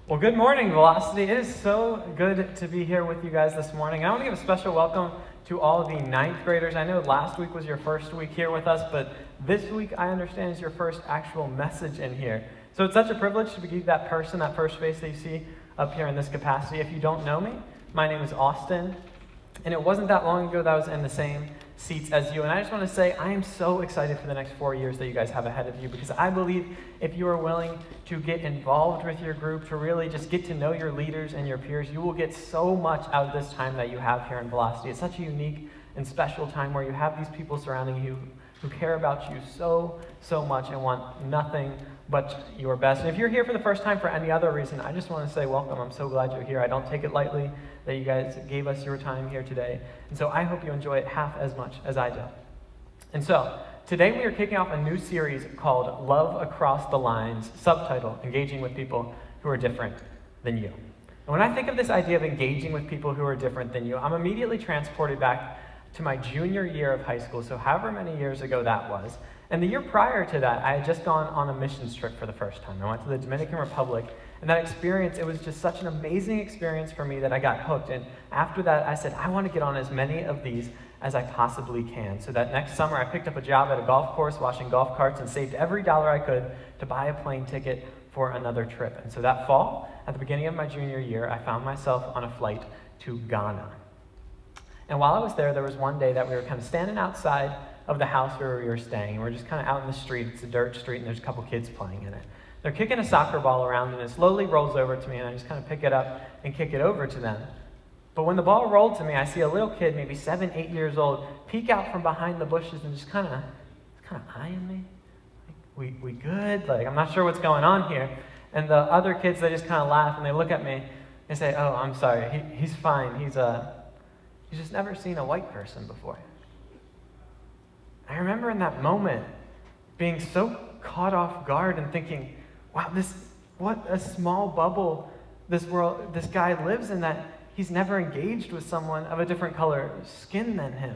Well, good morning, Velocity. It is so good to be here with you guys this morning. I want to give a special welcome to all of the ninth graders. I know last week was your first week here with us, but this week I understand is your first actual message in here. So it's such a privilege to be that person, that first face that you see up here in this capacity. If you don't know me, my name is Austin, and it wasn't that long ago that I was in the same seats as you. And I just want to say I am so excited for the next 4 years that you guys have ahead of you, because I believe if you are willing to get involved with your group, to really just get to know your leaders and your peers, you will get so much out of this time that you have here in Velocity. It's such a unique and special time where you have these people surrounding you who care about you so much and want nothing but your best. And if you're here for the first time for any other reason, I just want to say welcome. I'm so glad you're here. I don't take it lightly that you guys gave us your time here today. And so I hope you enjoy it half as much as I do. And so today we are kicking off a new series called Love Across the Lines, subtitle, Engaging with People Who Are Different Than You. And when I think of this idea of engaging with people who are different than you, I'm immediately transported back to my junior year of high school, so however many years ago that was. And the year prior to that, I had just gone on a missions trip for the first time. I went to the Dominican Republic, and that experience, it was just such an amazing experience for me that I got hooked. And after that, I said, I want to get on as many of these as I possibly can. So that next summer, I picked up a job at a golf course washing golf carts and saved every dollar I could to buy a plane ticket for another trip. And so that fall, at the beginning of my junior year, I found myself on a flight to Ghana. And while I was there was one day that we were kind of standing outside of the house where we were staying. And we're just kind of out in the street. It's a dirt street, and there's a couple kids playing in it. They're kicking a soccer ball around, and it slowly rolls over to me, and I just kind of pick it up and kick it over to them. But when the ball rolled to me, I see a little kid, maybe 7, 8 years old, peek out from behind the bushes and just kind of eyeing me. Like, we good? Like, I'm not sure what's going on here. And the other kids, they just kind of laugh, and they look at me and say, oh, I'm sorry, he's fine. He's just never seen a white person before. I remember in that moment being so caught off guard and thinking, wow, what a small bubble this guy lives in, that he's never engaged with someone of a different color skin than him.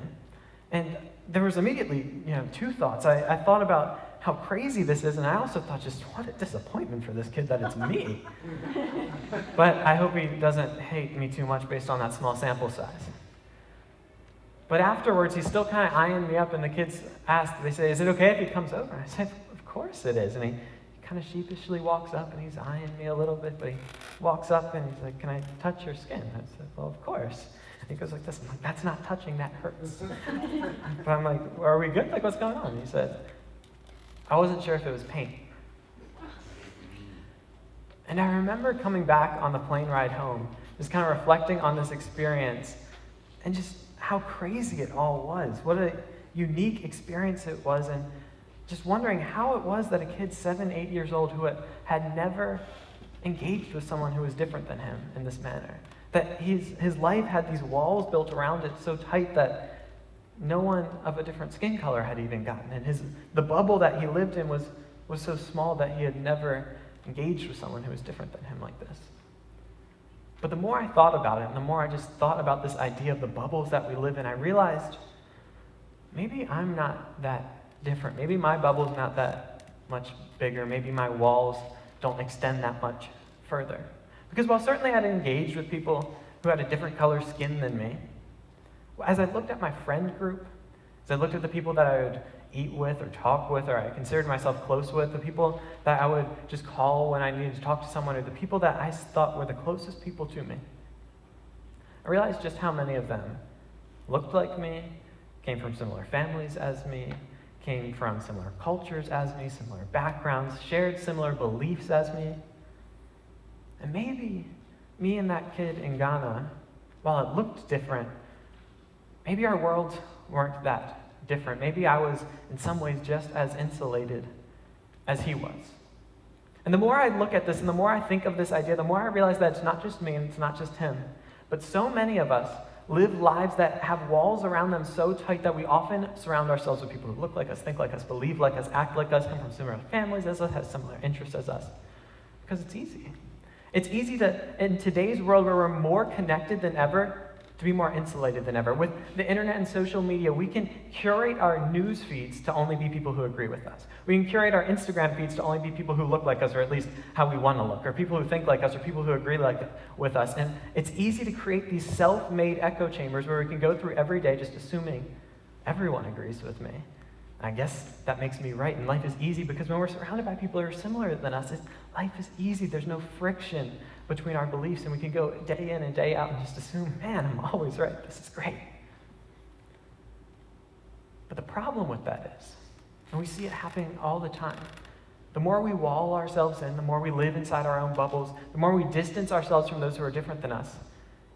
And there was immediately, two thoughts. I thought about how crazy this is, and I also thought, just what a disappointment for this kid that it's me. But I hope he doesn't hate me too much based on that small sample size. But afterwards, he's still kind of eyeing me up, and the kids ask, they say, is it okay if he comes over? And I said, of course it is. And he kind of sheepishly walks up, and he's eyeing me a little bit, but he walks up, and he's like, can I touch your skin? I said, well, of course. And he goes like this. I'm like, that's not touching, that hurts. But I'm like, well, are we good? Like, what's going on? And he said, I wasn't sure if it was pain. And I remember coming back on the plane ride home, just kind of reflecting on this experience, and just how crazy it all was. What a unique experience it was, and just wondering how it was that a kid 7, 8 years old who had never engaged with someone who was different than him in this manner, that his life had these walls built around it so tight that no one of a different skin color had even gotten in. The bubble that he lived in was so small that he had never engaged with someone who was different than him like this. But the more I thought about it, and the more I just thought about this idea of the bubbles that we live in, I realized maybe I'm not that different. Maybe my bubble's not that much bigger. Maybe my walls don't extend that much further. Because while certainly I'd engaged with people who had a different color skin than me, as I looked at my friend group, as I looked at the people that I would eat with or talk with, or I considered myself close with, the people that I would just call when I needed to talk to someone, or the people that I thought were the closest people to me, I realized just how many of them looked like me, came from similar families as me, came from similar cultures as me, similar backgrounds, shared similar beliefs as me. And maybe me and that kid in Ghana, while it looked different, maybe our worlds weren't that different. Maybe I was in some ways just as insulated as he was. And the more I look at this and the more I think of this idea, the more I realize that it's not just me and it's not just him, but so many of us live lives that have walls around them so tight that we often surround ourselves with people who look like us, think like us, believe like us, act like us, come from similar families as us, have similar interests as us. Because it's easy. It's easy to, in today's world where we're more connected than ever, to be more insulated than ever. With the internet and social media, we can curate our news feeds to only be people who agree with us. We can curate our Instagram feeds to only be people who look like us, or at least how we want to look, or people who think like us, or people who agree with us. And it's easy to create these self-made echo chambers where we can go through every day just assuming everyone agrees with me. I guess that makes me right, and life is easy because when we're surrounded by people who are similar than us, life is easy. There's no friction between our beliefs, and we can go day in and day out and just assume, man, I'm always right. This is great. But the problem with that is, and we see it happening all the time, the more we wall ourselves in, the more we live inside our own bubbles, the more we distance ourselves from those who are different than us,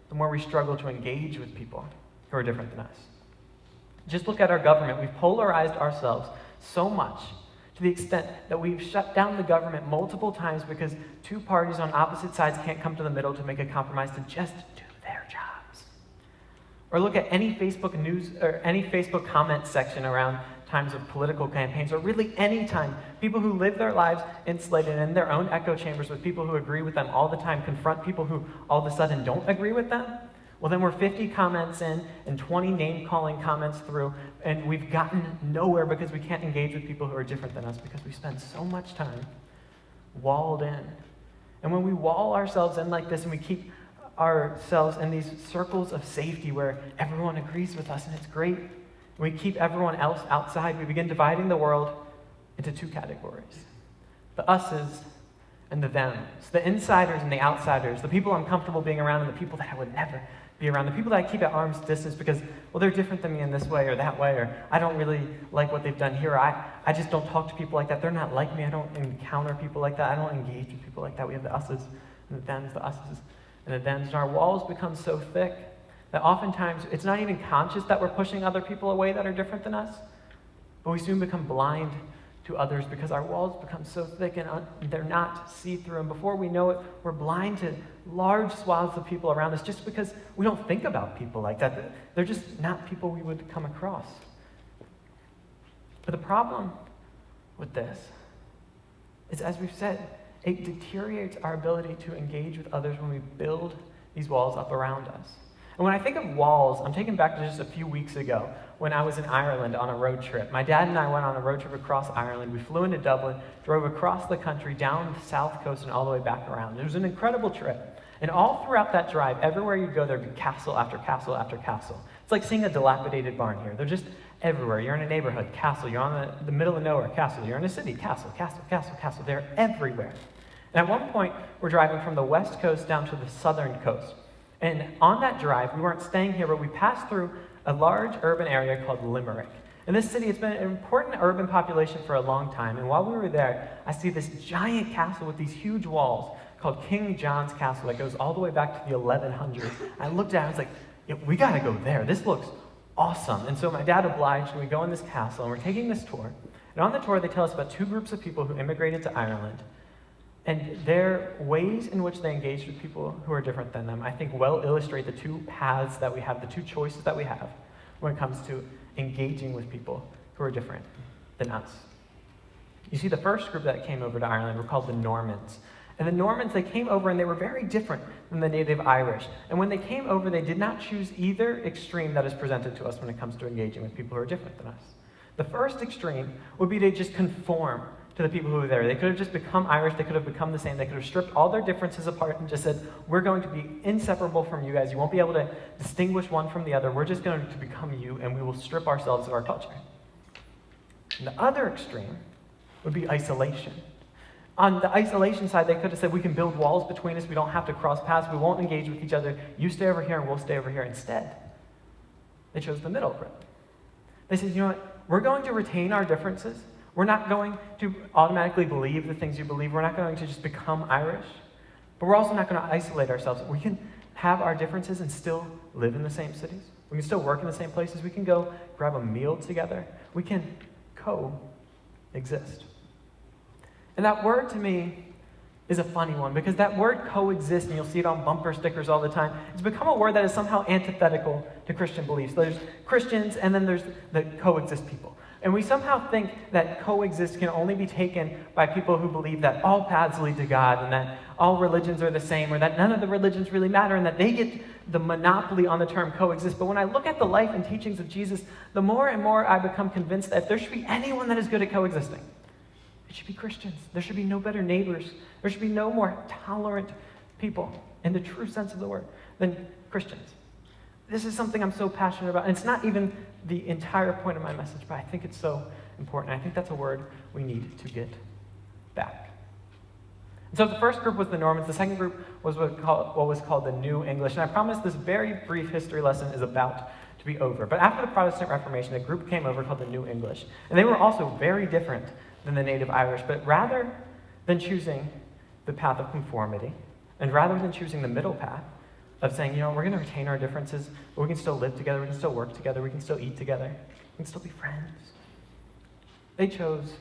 the more we struggle to engage with people who are different than us. Just look at our government. We've polarized ourselves so much to the extent that we've shut down the government multiple times because two parties on opposite sides can't come to the middle to make a compromise to just do their jobs. Or look at any Facebook news or any Facebook comment section around times of political campaigns, or really any time people who live their lives insulated in their own echo chambers with people who agree with them all the time confront people who all of a sudden don't agree with them. Well, then we're 50 comments in and 20 name-calling comments through, and we've gotten nowhere because we can't engage with people who are different than us because we spend so much time walled in. And when we wall ourselves in like this and we keep ourselves in these circles of safety where everyone agrees with us and it's great, and we keep everyone else outside, we begin dividing the world into two categories: the us's and the them's, the insiders and the outsiders, the people I'm comfortable being around and the people that I would never be around, the people that I keep at arm's distance because, well, they're different than me in this way or that way, or I don't really like what they've done here. I just don't talk to people like that. They're not like me. I don't encounter people like that. I don't engage with people like that. We have the us's and the them's, the us's and the them's, and our walls become so thick that oftentimes it's not even conscious that we're pushing other people away that are different than us, but we soon become blind to others because our walls become so thick and they're not see-through. And before we know it, we're blind to large swaths of people around us just because we don't think about people like that. They're just not people we would come across. But the problem with this is, as we've said, it deteriorates our ability to engage with others when we build these walls up around us. And when I think of walls, I'm taken back to just a few weeks ago when I was in Ireland on a road trip. My dad and I went on a road trip across Ireland. We flew into Dublin, drove across the country, down the south coast, and all the way back around. It was an incredible trip. And all throughout that drive, everywhere you go, there'd be castle after castle after castle. It's like seeing a dilapidated barn here. They're just everywhere. You're in a neighborhood, castle. You're on the middle of nowhere, castle. You're in a city, castle, castle, castle, castle. They're everywhere. And at one point, we're driving from the west coast down to the southern coast. And on that drive, we weren't staying here, but we passed through a large urban area called Limerick. In this city, it's been an important urban population for a long time. And while we were there, I see this giant castle with these huge walls called King John's Castle that goes all the way back to the 1100s. I looked at it and I was like, yeah, we got to go there. This looks awesome. And so my dad obliged, and we go in this castle, and we're taking this tour. And on the tour, they tell us about two groups of people who immigrated to Ireland. And their ways in which they engage with people who are different than them, I think, well illustrate the two paths that we have, the two choices that we have when it comes to engaging with people who are different than us. You see, the first group that came over to Ireland were called the Normans. And the Normans, they came over and they were very different than the native Irish. And when they came over, they did not choose either extreme that is presented to us when it comes to engaging with people who are different than us. The first extreme would be to just conform to the people who were there. They could have just become Irish, they could have become the same, they could have stripped all their differences apart and just said, we're going to be inseparable from you guys. You won't be able to distinguish one from the other. We're just going to become you, and we will strip ourselves of our culture. And the other extreme would be isolation. On the isolation side, they could have said, we can build walls between us, we don't have to cross paths, we won't engage with each other, you stay over here and we'll stay over here. Instead, they chose the middle road. They said, you know what, we're going to retain our differences. We're not going to automatically believe the things you believe. We're not going to just become Irish. But we're also not going to isolate ourselves. We can have our differences and still live in the same cities. We can still work in the same places. We can go grab a meal together. We can coexist. And that word to me is a funny one because that word coexist, and you'll see it on bumper stickers all the time, it's become a word that is somehow antithetical to Christian beliefs. There's Christians and then there's the coexist people. And we somehow think that coexist can only be taken by people who believe that all paths lead to God and that all religions are the same or that none of the religions really matter and that they get the monopoly on the term coexist. But when I look at the life and teachings of Jesus, the more and more I become convinced that if there should be anyone that is good at coexisting, it should be Christians. There should be no better neighbors. There should be no more tolerant people in the true sense of the word than Christians. This is something I'm so passionate about. And it's not even the entire point of my message, but I think it's so important. I think that's a word we need to get back. And so the first group was the Normans. The second group was what was called the New English. And I promise this very brief history lesson is about to be over. But after the Protestant Reformation, a group came over called the New English. And they were also very different than the native Irish. But rather than choosing the path of conformity, and rather than choosing the middle path, of saying, we're going to retain our differences, but we can still live together, we can still work together, we can still eat together, we can still be friends. They chose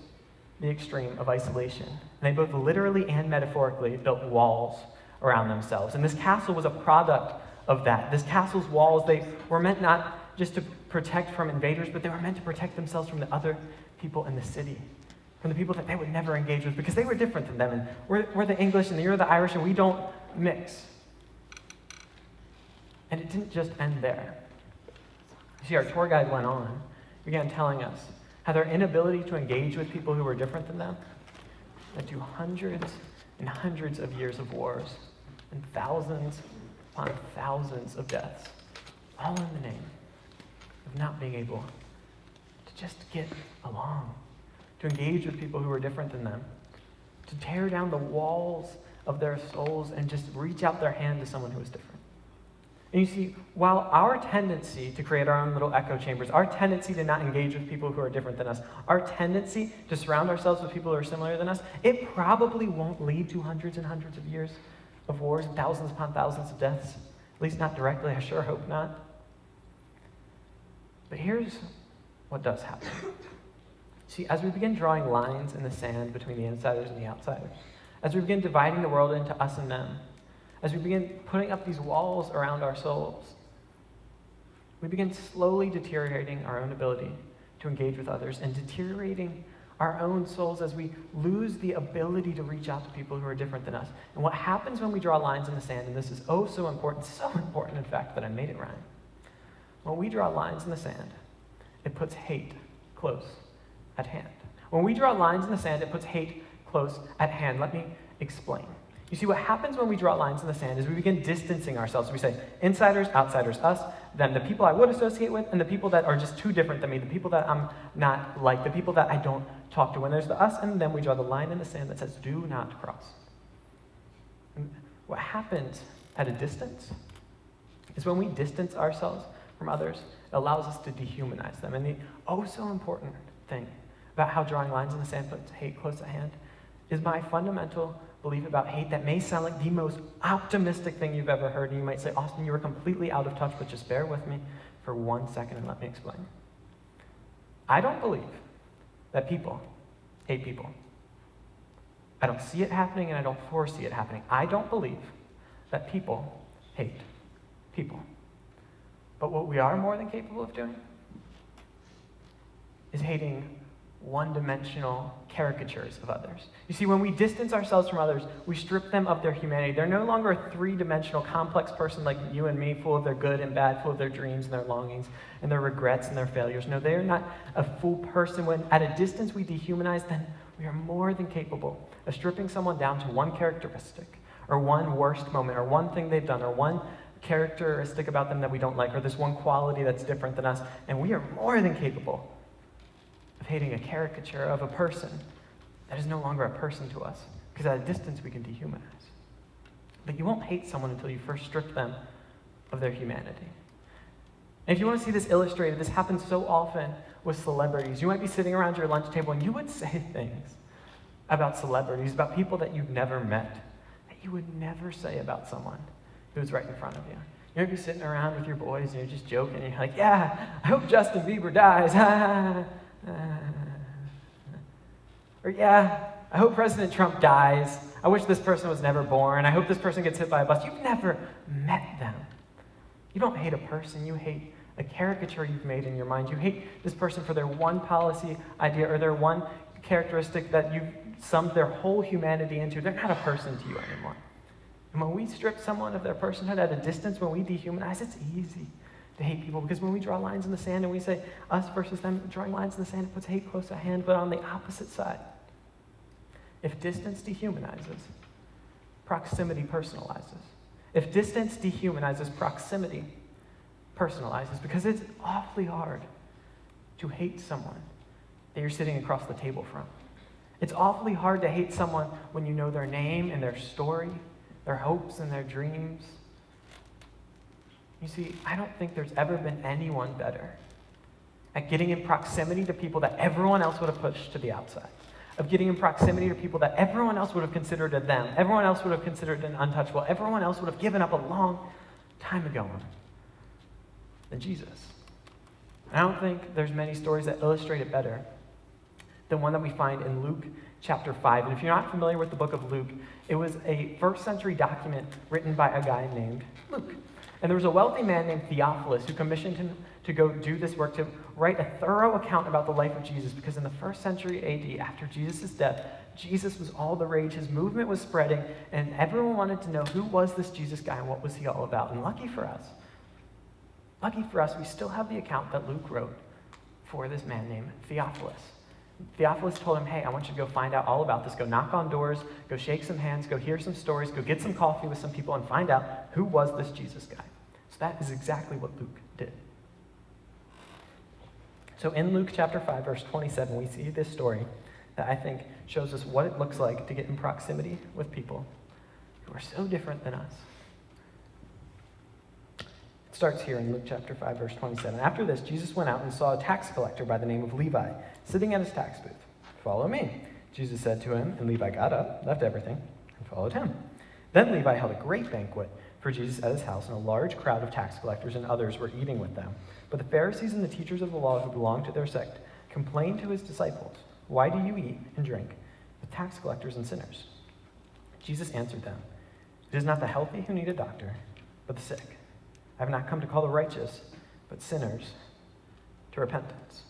the extreme of isolation. And they both literally and metaphorically built walls around themselves. And this castle was a product of that. This castle's walls, they were meant not just to protect from invaders, but they were meant to protect themselves from the other people in the city, from the people that they would never engage with, because they were different than them. And we're the English and you're the Irish, and we don't mix. And it didn't just end there. You see, our tour guide went on, began telling us how their inability to engage with people who were different than them led to hundreds and hundreds of years of wars and thousands upon thousands of deaths, all in the name of not being able to just get along, to engage with people who were different than them, to tear down the walls of their souls and just reach out their hand to someone who was different. And you see, while our tendency to create our own little echo chambers, our tendency to not engage with people who are different than us, our tendency to surround ourselves with people who are similar than us, it probably won't lead to hundreds and hundreds of years of wars and thousands upon thousands of deaths. At least not directly, I sure hope not. But here's what does happen. See, as we begin drawing lines in the sand between the insiders and the outsiders, as we begin dividing the world into us and them, as we begin putting up these walls around our souls, we begin slowly deteriorating our own ability to engage with others and deteriorating our own souls as we lose the ability to reach out to people who are different than us. And what happens when we draw lines in the sand, and this is so important in fact that I made it rhyme. When we draw lines in the sand, it puts hate close at hand. When we draw lines in the sand, it puts hate close at hand. Let me explain. You see, what happens when we draw lines in the sand is we begin distancing ourselves. We say, insiders, outsiders, us, then the people I would associate with, and the people that are just too different than me, the people that I'm not like, the people that I don't talk to. When there's the us, and then we draw the line in the sand that says, do not cross. And what happens at a distance is when we distance ourselves from others, it allows us to dehumanize them. And the so important thing about how drawing lines in the sand puts hate close at hand is my fundamental belief about hate that may sound like the most optimistic thing you've ever heard. And you might say, Austin, you were completely out of touch, but just bear with me for 1 second and let me explain. I don't believe that people hate people. I don't see it happening and I don't foresee it happening. I don't believe that people hate people. But what we are more than capable of doing is hating one-dimensional caricatures of others. You see, when we distance ourselves from others, we strip them of their humanity. They're no longer a three-dimensional, complex person like you and me, full of their good and bad, full of their dreams and their longings and their regrets and their failures. No, they are not a full person. When at a distance we dehumanize, then we are more than capable of stripping someone down to one characteristic or one worst moment or one thing they've done or one characteristic about them that we don't like or this one quality that's different than us. And we are more than capable of hating a caricature of a person that is no longer a person to us, because at a distance we can dehumanize. But you won't hate someone until you first strip them of their humanity. And if you want to see this illustrated, this happens so often with celebrities. You might be sitting around your lunch table and you would say things about celebrities, about people that you've never met, that you would never say about someone who's right in front of you. You might be sitting around with your boys and you're just joking and you're like, yeah, I hope Justin Bieber dies. Or yeah, I hope President Trump dies. I wish this person was never born. I hope this person gets hit by a bus. You've never met them. You don't hate a person, you hate a a caricature you've made in your mind. You hate this person for their one policy idea or their one characteristic that you've summed their whole humanity into. They're not a person to you anymore. And when we strip someone of their personhood at a distance, when we dehumanize, it's easy to hate people, because when we draw lines in the sand and we say us versus them, drawing lines in the sand puts hate close at hand. But on the opposite side, if distance dehumanizes, proximity personalizes. If distance dehumanizes, proximity personalizes, because it's awfully hard to hate someone that you're sitting across the table from. It's awfully hard to hate someone when you know their name and their story, their hopes and their dreams. You see, I don't think there's ever been anyone better at getting in proximity to people that everyone else would have pushed to the outside, of getting in proximity to people that everyone else would have considered a them, everyone else would have considered an untouchable, everyone else would have given up a long time ago than Jesus. I don't think there's many stories that illustrate it better than one that we find in Luke chapter 5. And if you're not familiar with the book of Luke, it was a first century document written by a guy named Luke. And there was a wealthy man named Theophilus who commissioned him to go do this work, to write a thorough account about the life of Jesus, because in the first century AD, after Jesus' death, Jesus was all the rage, his movement was spreading, and everyone wanted to know, who was this Jesus guy and what was he all about? And lucky for us, we still have the account that Luke wrote for this man named Theophilus. Theophilus told him, hey, I want you to go find out all about this. Go knock on doors, go shake some hands, go hear some stories, go get some coffee with some people and find out who was this Jesus guy. So that is exactly what Luke did. So in Luke chapter 5, verse 27, we see this story that I think shows us what it looks like to get in proximity with people who are so different than us. It starts here in Luke chapter 5, verse 27. After this, Jesus went out and saw a tax collector by the name of Levi sitting at his tax booth. Follow me, Jesus said to him, and Levi got up, left everything, and followed him. Then Levi held a great banquet for Jesus at his house, and a large crowd of tax collectors and others were eating with them. But the Pharisees and the teachers of the law who belonged to their sect complained to his disciples, why do you eat and drink with tax collectors and sinners? Jesus answered them, it is not the healthy who need a doctor, but the sick. I have not come to call the righteous, but sinners to repentance.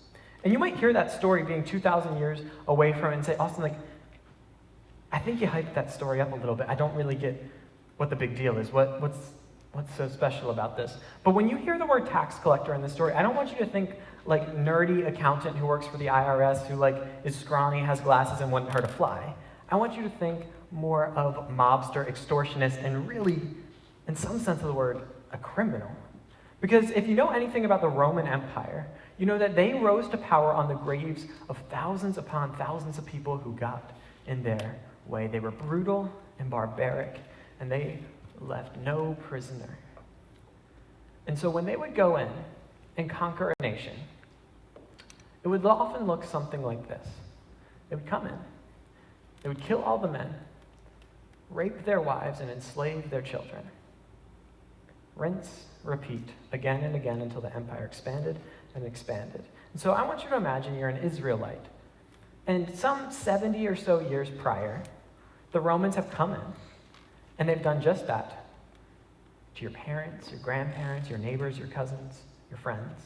And you might hear that story being 2,000 years away from it and say, Austin, I think you hyped that story up a little bit. I don't really get what the big deal is. What's so special about this? But when you hear the word tax collector in this story, I don't want you to think like nerdy accountant who works for the IRS who is scrawny, has glasses, and wouldn't hurt a fly. I want you to think more of mobster, extortionist, and really, in some sense of the word, a criminal. Because if you know anything about the Roman Empire, you know that they rose to power on the graves of thousands upon thousands of people who got in their way. They were brutal and barbaric, and they left no prisoner. And so when they would go in and conquer a nation, it would often look something like this. They would come in, they would kill all the men, rape their wives, and enslave their children. Rinse, repeat, again and again until the empire expanded and expanded. And so I want you to imagine you're an Israelite. And some 70 or so years prior, the Romans have come in, and they've done just that to your parents, your grandparents, your neighbors, your cousins, your friends.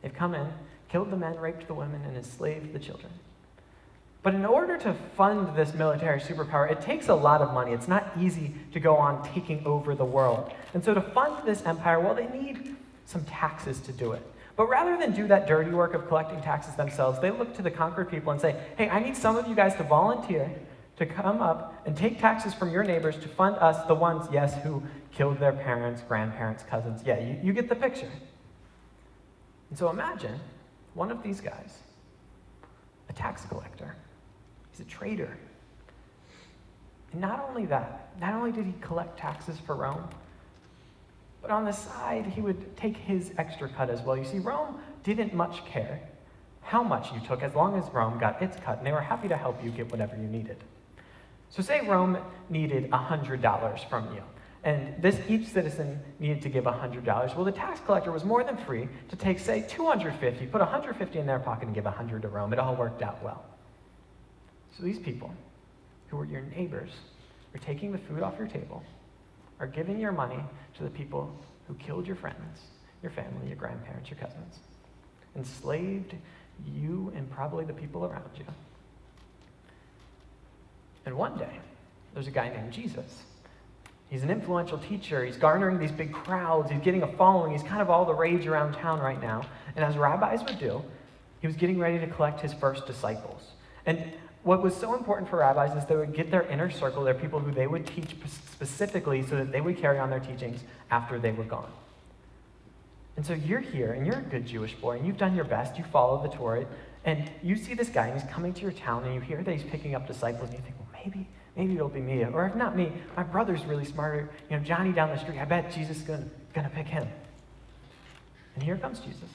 They've come in, killed the men, raped the women, and enslaved the children. But in order to fund this military superpower, it takes a lot of money. It's not easy to go on taking over the world. And so to fund this empire, well, they need some taxes to do it. But rather than do that dirty work of collecting taxes themselves, they look to the conquered people and say, hey, I need some of you guys to volunteer to come up and take taxes from your neighbors to fund us, the ones, yes, who killed their parents, grandparents, cousins. Yeah, you get the picture. And so imagine one of these guys, a tax collector. He's a traitor. And not only that, not only did he collect taxes for Rome, but on the side, he would take his extra cut as well. You see, Rome didn't much care how much you took as long as Rome got its cut, and they were happy to help you get whatever you needed. So say Rome needed $100 from you, and each citizen needed to give $100. Well, the tax collector was more than free to take, say, $250, put $150 in their pocket and give $100 to Rome. It all worked out well. So these people, who were your neighbors, are taking the food off your table, are giving your money to the people who killed your friends, your family, your grandparents, your cousins. Enslaved you and probably the people around you. And one day, there's a guy named Jesus. He's an influential teacher. He's garnering these big crowds. He's getting a following. He's kind of all the rage around town right now. And as rabbis would do, he was getting ready to collect his first disciples. And what was so important for rabbis is they would get their inner circle, their people who they would teach specifically so that they would carry on their teachings after they were gone. And so you're here, and you're a good Jewish boy, and you've done your best. You follow the Torah, and you see this guy, and he's coming to your town, and you hear that he's picking up disciples, and you think, well, maybe it'll be me. Or if not me, my brother's really smart. Johnny down the street, I bet Jesus is going to pick him. And here comes Jesus,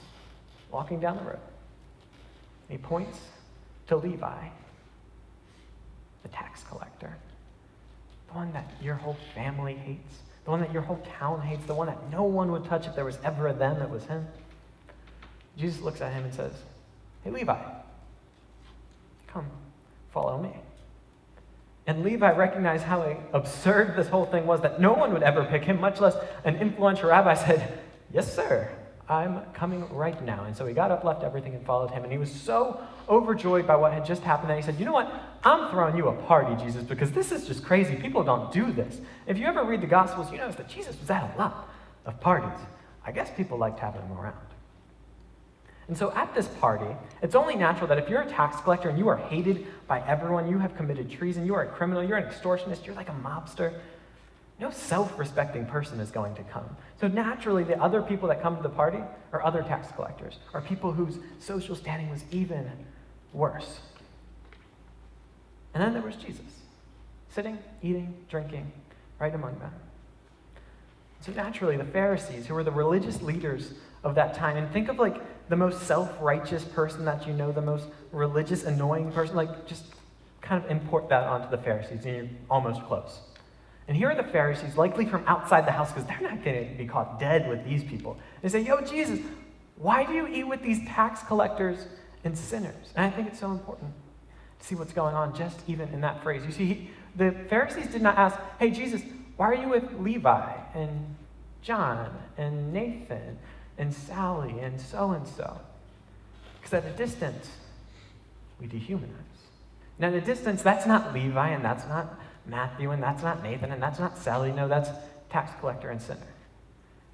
walking down the road. And he points to Levi, the tax collector, the one that your whole family hates, the one that your whole town hates, the one that no one would touch if there was ever a them, it was him. Jesus looks at him and says, hey, Levi, come, follow me. And Levi recognized how absurd this whole thing was, that no one would ever pick him, much less an influential rabbi said, yes, sir, I'm coming right now. And so he got up, left everything, and followed him. And he was so overjoyed by what had just happened that he said, you know what? I'm throwing you a party, Jesus, because this is just crazy. People don't do this. If you ever read the Gospels, you notice that Jesus was at a lot of parties. I guess people liked having him around. And so at this party, it's only natural that if you're a tax collector and you are hated by everyone, you have committed treason, you are a criminal, you're an extortionist, you're like a mobster, no self-respecting person is going to come. So naturally, the other people that come to the party are other tax collectors, or people whose social standing was even worse. And then there was Jesus, sitting, eating, drinking, right among them. So naturally, the Pharisees, who were the religious leaders of that time, and think of like the most self-righteous person that you know, the most religious, annoying person, like just kind of import that onto the Pharisees, and you're almost close. And here are the Pharisees, likely from outside the house, because they're not going to be caught dead with these people. They say, yo, Jesus, why do you eat with these tax collectors and sinners? And I think it's so important to see what's going on just even in that phrase. You see, the Pharisees did not ask, hey, Jesus, why are you with Levi and John and Nathan and Sally and so-and-so? Because at a distance, we dehumanize. And at a distance, that's not Levi, and that's not Matthew, and that's not Nathan, and that's not Sally. No, that's tax collector and sinner.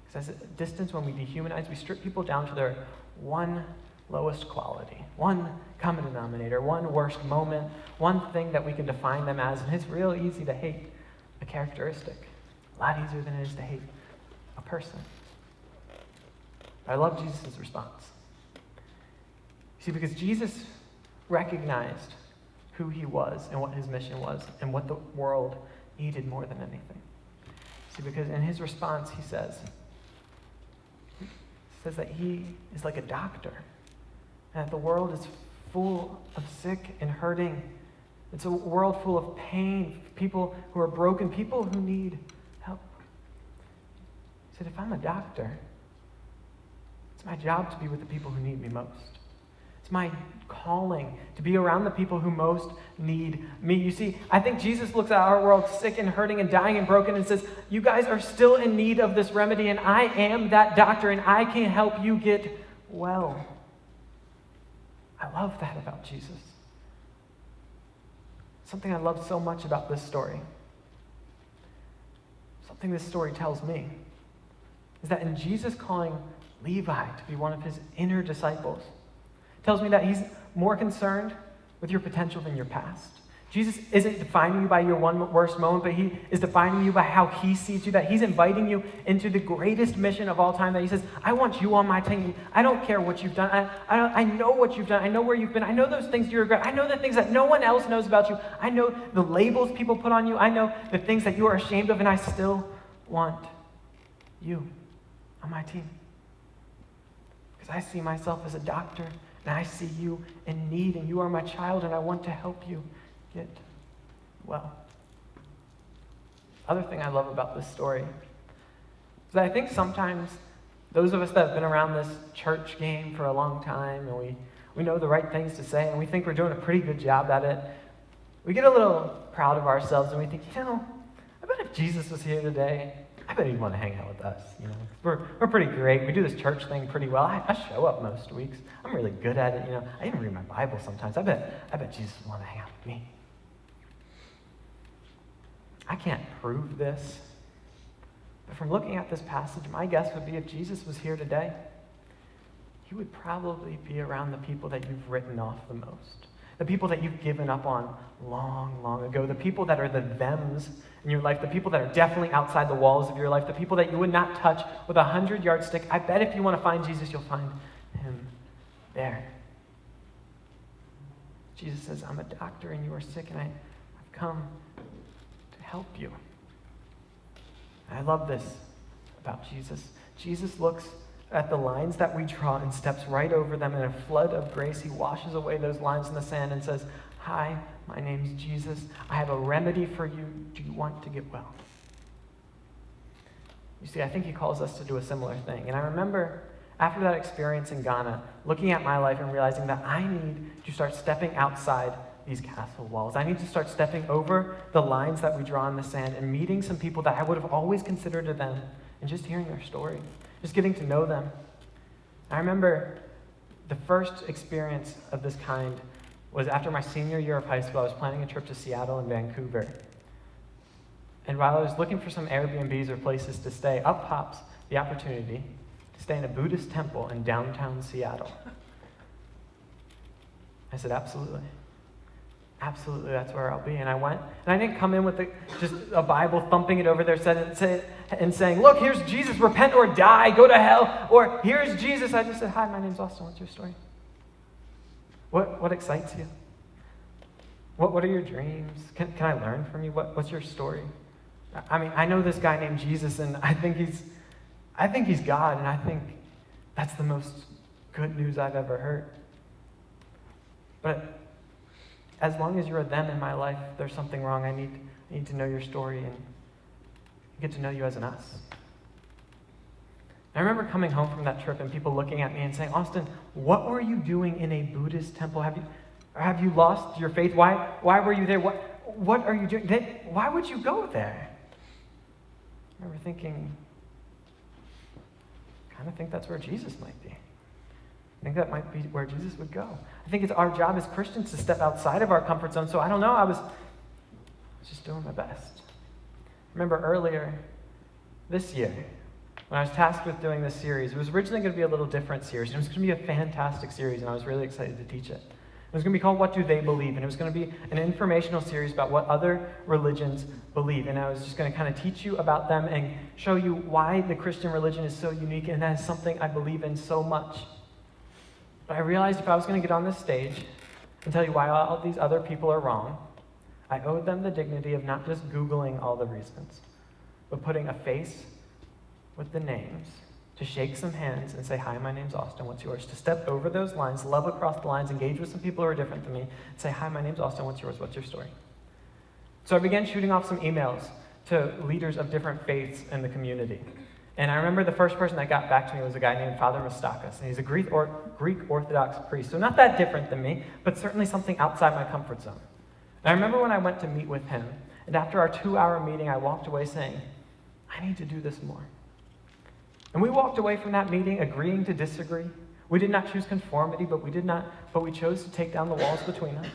Because at a distance, when we dehumanize, we strip people down to their one lowest quality, one common denominator, one worst moment, one thing that we can define them as. And it's real easy to hate a characteristic. A lot easier than it is to hate a person. I love Jesus' response. See, because Jesus recognized who he was and what his mission was and what the world needed more than anything. See, because in his response, he says that he is like a doctor, and that the world is full of sick and hurting. It's a world full of pain, people who are broken, people who need help. He said, if I'm a doctor, it's my job to be with the people who need me most. It's my calling to be around the people who most need me. You see, I think Jesus looks at our world sick and hurting and dying and broken and says, you guys are still in need of this remedy, and I am that doctor, and I can help you get well. I love that about Jesus. Something I love so much about this story, something this story tells me, is that in Jesus calling Levi to be one of his inner disciples, tells me that he's more concerned with your potential than your past. Jesus isn't defining you by your one worst moment, but he is defining you by how he sees you, that he's inviting you into the greatest mission of all time, that he says, I want you on my team. I don't care what you've done. I know what you've done. I know where you've been. I know those things you regret. I know the things that no one else knows about you. I know the labels people put on you. I know the things that you are ashamed of, and I still want you on my team. Because I see myself as a doctor, and I see you in need, and you are my child, and I want to help you get well. Other thing I love about this story is that I think sometimes those of us that have been around this church game for a long time, and we know the right things to say, and we think we're doing a pretty good job at it, we get a little proud of ourselves, and we think, I bet if Jesus was here today, I I bet he'd want to hang out with us, you know. We're pretty great. We do this church thing pretty well. I show up most weeks. I'm really good at it, you know. I even read my Bible sometimes. I bet Jesus would want to hang out with me. I can't prove this, but from looking at this passage, my guess would be if Jesus was here today, he would probably be around the people that you've written off the most. The people that you've given up on long, long ago. The people that are the thems in your life. The people that are definitely outside the walls of your life. The people that you would not touch with 100-yard stick. I bet if you want to find Jesus, you'll find him there. Jesus says, I'm a doctor and you are sick, and I've come to help you. And I love this about Jesus. Jesus looks at the lines that we draw and steps right over them in a flood of grace. He washes away those lines in the sand and says, hi, my name's Jesus. I have a remedy for you. Do you want to get well? You see, I think he calls us to do a similar thing. And I remember after that experience in Ghana, looking at my life and realizing that I need to start stepping outside these castle walls. I need to start stepping over the lines that we draw in the sand and meeting some people that I would have always considered to them and just hearing their story. Just getting to know them. I remember the first experience of this kind was after my senior year of high school. I was planning a trip to Seattle and Vancouver. And while I was looking for some Airbnbs or places to stay, up pops the opportunity to stay in a Buddhist temple in downtown Seattle. I said, absolutely. Absolutely, that's where I'll be. And I went, and I didn't come in with just a Bible, thumping it over there and saying, look, here's Jesus, repent or die, go to hell. Or here's Jesus. I just said, hi, my name's Austin. What's your story? What excites you? What are your dreams? Can I learn from you? What's your story? I mean, I know this guy named Jesus, and I think he's God, and I think that's the most good news I've ever heard. But as long as you're a them in my life, there's something wrong. I need to know your story and get to know you as an us. I remember coming home from that trip and people looking at me and saying, Austin, what were you doing in a Buddhist temple? Have you lost your faith? Why were you there? What are you doing? Why would you go there? I remember thinking, I kind of think that's where Jesus might be. I think that might be where Jesus would go. I think it's our job as Christians to step outside of our comfort zone. So I don't know, I was just doing my best. Remember earlier this year, when I was tasked with doing this series, it was originally going to be a little different series. It was going to be a fantastic series, and I was really excited to teach it. It was going to be called What Do They Believe? And it was going to be an informational series about what other religions believe. And I was just going to kind of teach you about them and show you why the Christian religion is so unique, and that is something I believe in so much. But I realized if I was going to get on this stage and tell you why all these other people are wrong, I owed them the dignity of not just Googling all the reasons, but putting a face with the names, to shake some hands and say, hi, my name's Austin, what's yours? To step over those lines, love across the lines, engage with some people who are different than me, and say, hi, my name's Austin, what's yours? What's your story? So I began shooting off some emails to leaders of different faiths in the community. And I remember the first person that got back to me was a guy named Father Mustakis, and he's a Greek Orthodox priest, so not that different than me, but certainly something outside my comfort zone. And I remember when I went to meet with him, and after our 2-hour meeting, I walked away saying, I need to do this more. And we walked away from that meeting agreeing to disagree. We did not choose conformity, but we chose to take down the walls between us.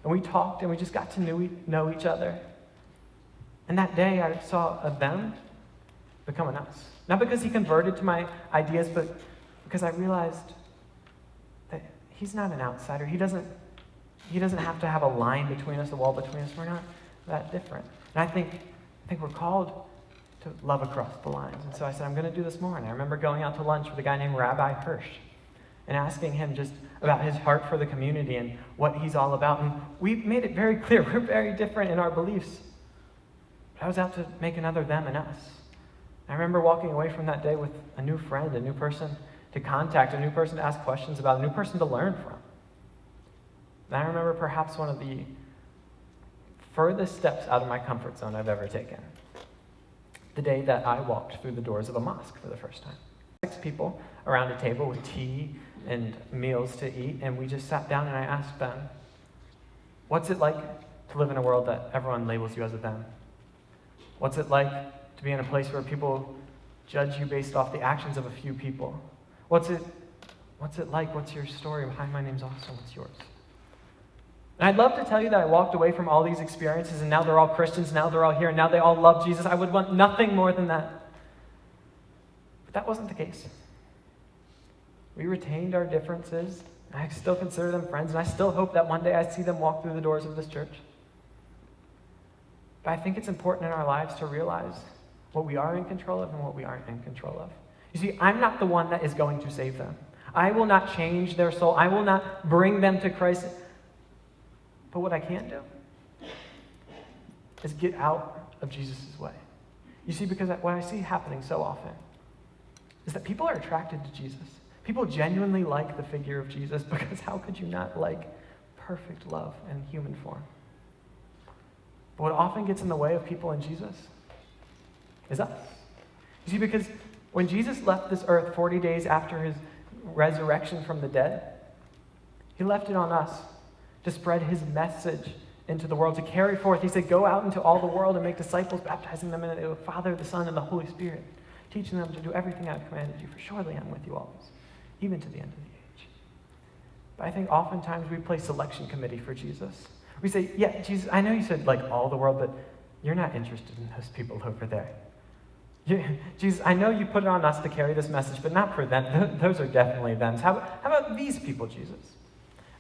And we talked, and we just got to know each other. And that day, I saw a them become an us. Not because he converted to my ideas, but because I realized that he's not an outsider. He doesn't have to have a line between us, a wall between us. We're not that different. And I think we're called to love across the lines. And so I said, I'm going to do this more. And I remember going out to lunch with a guy named Rabbi Hirsch and asking him just about his heart for the community and what he's all about. And we made it very clear we're very different in our beliefs. But I was out to make another them and us. I remember walking away from that day with a new friend, a new person to contact, a new person to ask questions about, a new person to learn from. And I remember perhaps one of the furthest steps out of my comfort zone I've ever taken. The day that I walked through the doors of a mosque for the first time. 6 people around a table with tea and meals to eat, and we just sat down and I asked them, what's it like to live in a world that everyone labels you as a them? What's it like to be in a place where people judge you based off the actions of a few people? What's it like? What's your story? Hi, my name's Austin. What's yours? And I'd love to tell you that I walked away from all these experiences and now they're all Christians, now they're all here, and now they all love Jesus. I would want nothing more than that. But that wasn't the case. We retained our differences. I still consider them friends, and I still hope that one day I see them walk through the doors of this church. But I think it's important in our lives to realize what we are in control of and what we aren't in control of. You see, I'm not the one that is going to save them. I will not change their soul. I will not bring them to Christ. But what I can do is get out of Jesus' way. You see, because what I see happening so often is that people are attracted to Jesus. People genuinely like the figure of Jesus, because how could you not like perfect love in human form? But what often gets in the way of people in Jesus is us. You see, because when Jesus left this earth 40 days after his resurrection from the dead, he left it on us to spread his message into the world, to carry forth. He said, go out into all the world and make disciples, baptizing them in the name of the Father, the Son, and the Holy Spirit, teaching them to do everything I've commanded you, for surely I'm with you always, even to the end of the age. But I think oftentimes we play selection committee for Jesus. We say, yeah, Jesus, I know you said like all the world, but you're not interested in those people over there. Jesus, I know you put it on us to carry this message, but not for them. Those are definitely them. How about these people, Jesus?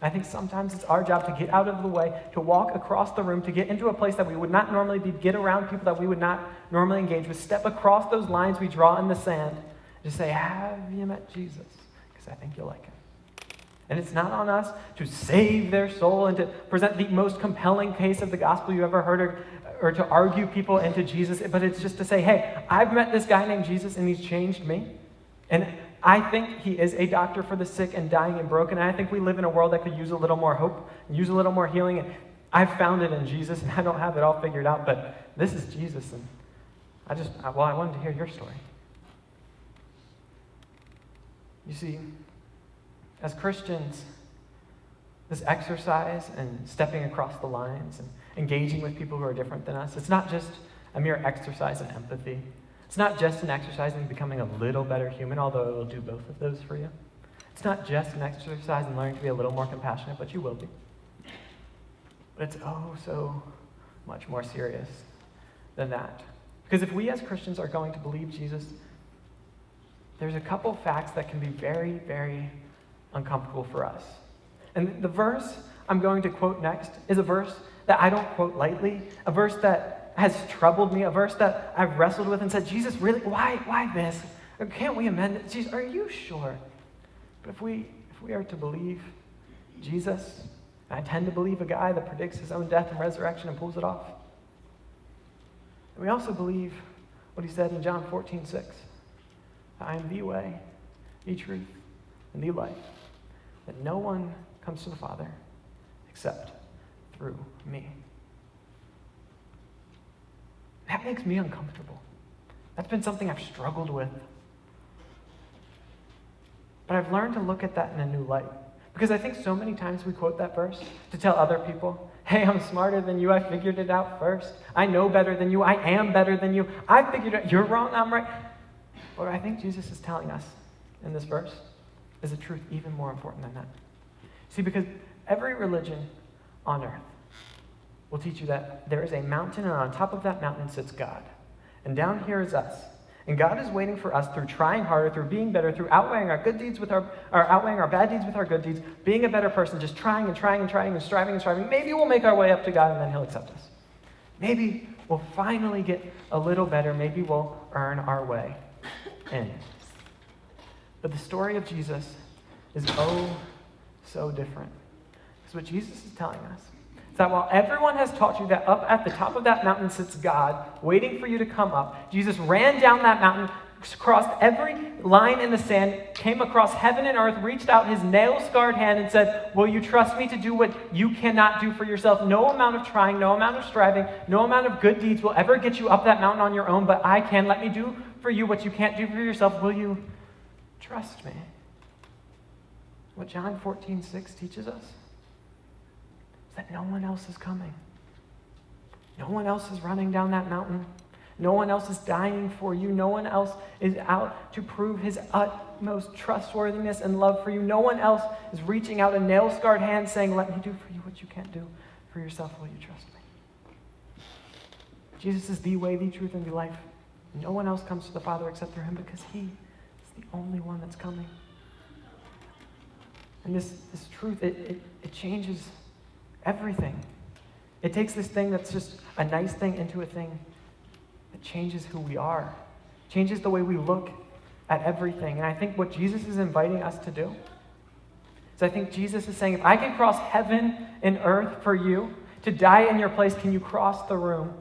I think sometimes it's our job to get out of the way, to walk across the room, to get into a place that we would not normally be, get around people that we would not normally engage with, step across those lines we draw in the sand, just say, have you met Jesus? Because I think you'll like him. And it's not on us to save their soul and to present the most compelling case of the gospel you ever heard, or to argue people into Jesus, but it's just to say, hey, I've met this guy named Jesus and he's changed me. And I think he is a doctor for the sick and dying and broken. And I think we live in a world that could use a little more hope, use a little more healing. And I've found it in Jesus, and I don't have it all figured out, but this is Jesus. And I wanted to hear your story. You see, as Christians, this exercise and stepping across the lines and engaging with people who are different than us, it's not just a mere exercise in empathy. It's not just an exercise in becoming a little better human, although it will do both of those for you. It's not just an exercise in learning to be a little more compassionate, but you will be. But it's so much more serious than that. Because if we as Christians are going to believe Jesus, there's a couple facts that can be very, very uncomfortable for us. And the verse I'm going to quote next is a verse that I don't quote lightly, a verse that has troubled me, a verse that I've wrestled with and said, Jesus, really, why this? Can't we amend it? Jesus, are you sure? But if we are to believe Jesus, and I tend to believe a guy that predicts his own death and resurrection and pulls it off, and we also believe what he said in John 14:6, I am the way, the truth, and the life, that no one comes to the Father except through me. That makes me uncomfortable. That's been something I've struggled with. But I've learned to look at that in a new light. Because I think so many times we quote that verse to tell other people, hey, I'm smarter than you. I figured it out first. I know better than you. I am better than you. I figured it out. You're wrong. I'm right. What I think Jesus is telling us in this verse is a truth even more important than that. See, because every religion on earth will teach you that there is a mountain, and on top of that mountain sits God. And down here is us. And God is waiting for us through trying harder, through being better, through outweighing our good deeds with outweighing our bad deeds with our good deeds, being a better person, just trying and trying and trying and striving and striving. Maybe we'll make our way up to God and then he'll accept us. Maybe we'll finally get a little better. Maybe we'll earn our way in. But the story of Jesus is so different. Because what Jesus is telling us is that while everyone has taught you that up at the top of that mountain sits God, waiting for you to come up, Jesus ran down that mountain, crossed every line in the sand, came across heaven and earth, reached out his nail-scarred hand and said, will you trust me to do what you cannot do for yourself? No amount of trying, no amount of striving, no amount of good deeds will ever get you up that mountain on your own, but I can. Let me do for you what you can't do for yourself. Will you trust me? What John 14:6 teaches us is that no one else is coming. No one else is running down that mountain. No one else is dying for you. No one else is out to prove his utmost trustworthiness and love for you. No one else is reaching out a nail-scarred hand saying, let me do for you what you can't do for yourself. Will you trust me? Jesus is the way, the truth, and the life. No one else comes to the Father except through him because he is the only one that's coming. And this truth, it changes everything. It takes this thing that's just a nice thing into a thing that changes who we are, changes the way we look at everything. And I think what Jesus is inviting us to do is I think Jesus is saying, if I can cross heaven and earth for you, to die in your place, can you cross the room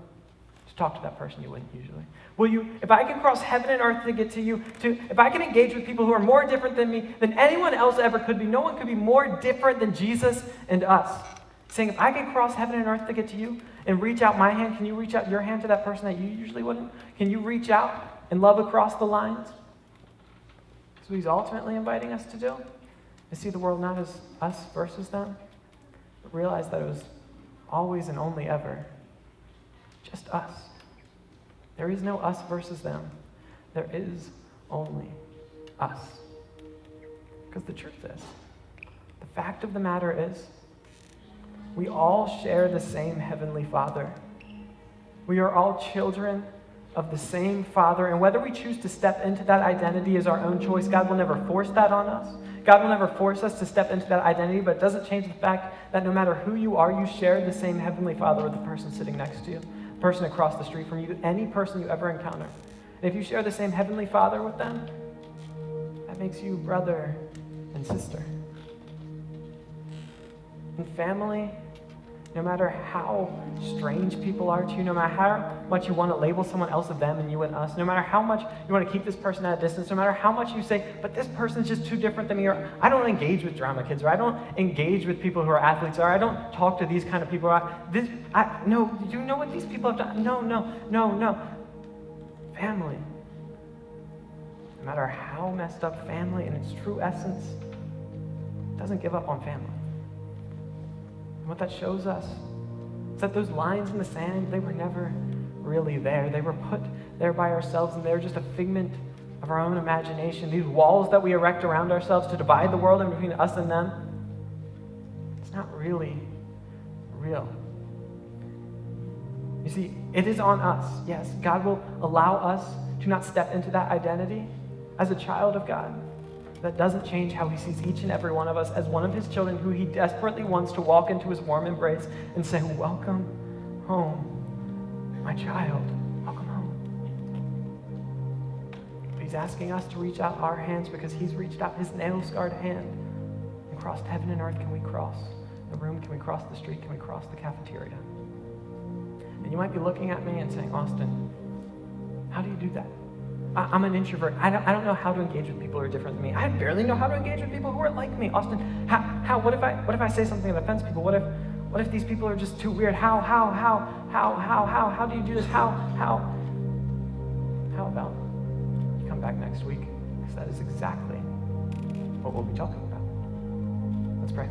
to talk to that person you wouldn't usually? Will you, if I can cross heaven and earth to get to you, if I can engage with people who are more different than me, than anyone else ever could be, no one could be more different than Jesus and us. Saying, if I can cross heaven and earth to get to you and reach out my hand, can you reach out your hand to that person that you usually wouldn't? Can you reach out and love across the lines? That's what he's ultimately inviting us to do. To see the world not as us versus them, but realize that it was always and only ever just us. There is no us versus them. There is only us. Because the truth is, the fact of the matter is, we all share the same Heavenly Father. We are all children of the same Father, and whether we choose to step into that identity is our own choice. God will never force that on us. God will never force us to step into that identity, but it doesn't change the fact that no matter who you are, you share the same Heavenly Father with the person sitting next to you, the person across the street from you, any person you ever encounter. And if you share the same Heavenly Father with them, that makes you brother and sister. And family, no matter how strange people are to you, no matter how much you want to label someone else of them and you and us, no matter how much you want to keep this person at a distance, no matter how much you say, but this person's just too different than me, or I don't engage with drama kids, or I don't engage with people who are athletes, or I don't talk to these kind of people, no, do you know what these people have done? No. Family. No matter how messed up family in its true essence, doesn't give up on family. And what that shows us is that those lines in the sand, they were never really there. They were put there by ourselves, and they were just a figment of our own imagination. These walls that we erect around ourselves to divide the world in between us and them, it's not really real. You see, it is on us. Yes, God will allow us to not step into that identity as a child of God. That doesn't change how he sees each and every one of us as one of his children who he desperately wants to walk into his warm embrace and say, welcome home, my child, welcome home. But he's asking us to reach out our hands because he's reached out his nail-scarred hand and crossed heaven and earth. Can we cross the room? Can we cross the street? Can we cross the cafeteria? And you might be looking at me and saying, Austin, how do you do that? I'm an introvert. I don't know how to engage with people who are different than me. I barely know how to engage with people who are like me. Austin, what if I say something that offends people? What if these people are just too weird? How do you do this? How about you come back next week? Because that is exactly what we'll be talking about. Let's pray.